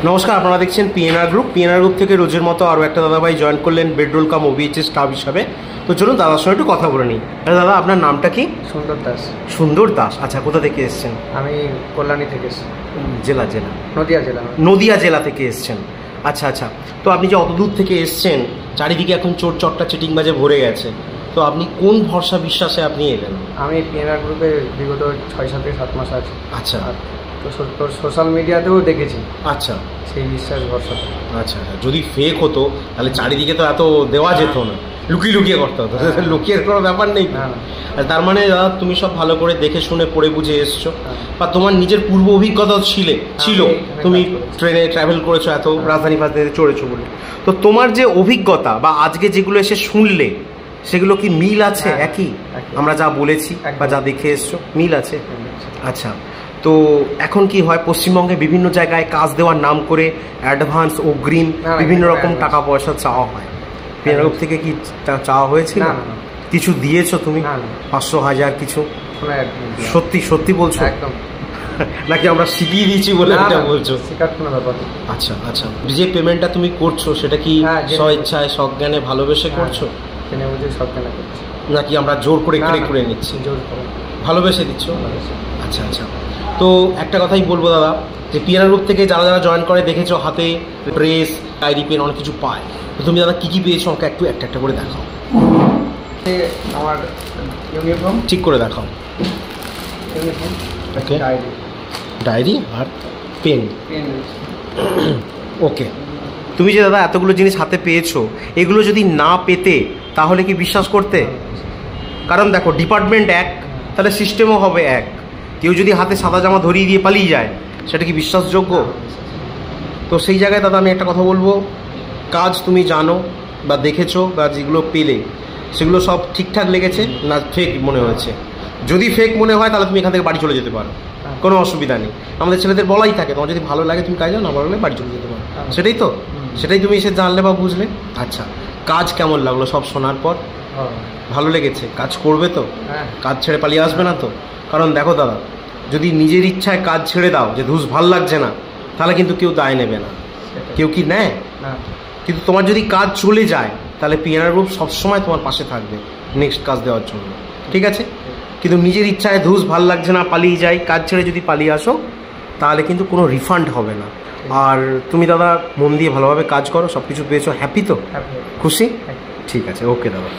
নমস্কার, আপনারা দেখছেন পিএনআর গ্রুপ থেকে রোজের মতো আরও একটা দাদাভাই জয়েন করলেন বেডরোল কাম ওবিএইচএস স্টাফ হিসাবে। তো চলুন দাদার সঙ্গে একটু কথা বলে নিই। দাদা, আপনার নামটা কি? সুন্দর দাস। সুন্দর দাস, আচ্ছা। কোথা থেকে এসছেন? আমি কল্যাণী থেকে এসেছি। জেলা নদিয়া জেলা থেকে এসছেন। আচ্ছা আচ্ছা। তো আপনি যে অত দূর থেকে এসছেন, চারিদিকে এখন চোর চট্টা চিটিংবাজে ভরে গেছে, তো আপনি কোন ভরসা বিশ্বাসে আপনি এলেন? আমি পিএনআর গ্রুপে বিগত 6-7 মাস আছে। আচ্ছা। তো সোশ্যাল মিডিয়াতেও দেখেছি। আচ্ছা, সেই বিশ্বাস ভরসা। আচ্ছা আচ্ছা। যদি ফেক হতো তাহলে চারিদিকে তো এত দেওয়া যেত না, লুকিয়ে করতে হতো। লুকিয়ে কোনো ব্যাপার নেই। তার মানে দাদা, তুমি সব ভালো করে দেখে শুনে পড়ে বুঝে এসছো, বা তোমার নিজের পূর্ব অভিজ্ঞতা ছিল, তুমি ট্রেনে ট্রাভেল করেছো, এত রাজধানী ফাজধানীতে চড়েছো বলে। তো তোমার যে অভিজ্ঞতা বা আজকে যেগুলো এসে শুনলে, সেগুলো কি মিল আছে? একই আমরা যা বলেছি বা যা দেখে এসছো, মিল আছে? আচ্ছা। তো এখন কি হয়, পশ্চিমবঙ্গে বিভিন্ন জায়গায় কাজ দেওয়ার নাম করে অ্যাডভান্স, অগ্রিম বিভিন্ন রকম টাকা পয়সা চাওয়া হয়। পিএনআর গ্রুপ থেকে কি চাওয়া হয়েছিল? কিছু দিয়েছো তুমি? 500, 1000 কিছু? সত্যি বলছো? একদম। নাকি আমরা শিখিয়ে দিয়েছি বলে এটা বলছো? আচ্ছা আচ্ছা। যে পেমেন্টটা তুমি করছো সেটা কি স্বইচ্ছায়, সজ্ঞানে, ভালোবেসে করছো? নাকি আমরা জোর করে করে নিচ্ছি? ভালোবেসে দিচ্ছ? আচ্ছা আচ্ছা। তো একটা কথাই বলবো দাদা, যে পিএনআর গ্রুপ থেকে যারা জয়েন করে দেখেছো হাতে প্রেস, ডায়েরি, পেন অনেক কিছু পায়। তো তুমি দাদা কি পেয়েছো আমাকে একটু একটা করে দেখাও। আমার ইউনিফর্ম ঠিক করে দেখাও। ওকে, ডায়েরি আর পেন। ওকে। তুমি যে দাদা এতগুলো জিনিস হাতে পেয়েছো, এগুলো যদি না পেতে তাহলে কি বিশ্বাস করতে? কারণ দেখো, ডিপার্টমেন্ট এক, তাহলে সিস্টেমও হবে এক। কেউ যদি হাতে সাদা জামা ধরিয়ে দিয়ে পালিয়ে যায়, সেটা কি বিশ্বাসযোগ্য? তো সেই জায়গায় দাদা আমি একটা কথা বলবো, কাজ তুমি জানো বা দেখেছো, বা যেগুলো পেলে সেগুলো সব ঠিকঠাক লেগেছে না ফেক মনে হয়েছে? যদি ফেক মনে হয় তাহলে তুমি এখান থেকে বাড়ি চলে যেতে পারো, কোনো অসুবিধা নেই। আমাদের ছেলেদের বলাই থাকে, তোমার যদি ভালো লাগে তুমি কাজ যাও, না ভালো লাগলে বাড়ি চলে যেতে পারো। সেটাই তো, সেটাই তুমি এসে জানলে বা বুঝলে। আচ্ছা, কাজ কেমন লাগলো সব শোনার পর? ভালো লেগেছে? কাজ করবে তো? কাজ ছেড়ে পালিয়ে আসবে না তো? কারণ দেখো দাদা, যদি নিজের ইচ্ছায় কাজ ছেড়ে দাও যে ধুস ভাল লাগছে না, তাহলে কিন্তু কেউ দায় নেবে না। কেউ কি নেয়? কিন্তু তোমার যদি কাজ চলে যায়, তাহলে পিএনআর গ্রুপ সবসময় তোমার পাশে থাকবে নেক্সট কাজ দেওয়ার জন্য, ঠিক আছে? কিন্তু নিজের ইচ্ছায় ধুস ভাল লাগছে না, পালিয়ে যাই, কাজ ছেড়ে যদি পালিয়ে আসো, তাহলে কিন্তু কোনো রিফান্ড হবে না। আর তুমি দাদা মন দিয়ে ভালোভাবে কাজ করো, সব কিছু পেয়েছো, হ্যাপি তো? খুশি? ঠিক আছে, ওকে দাদা।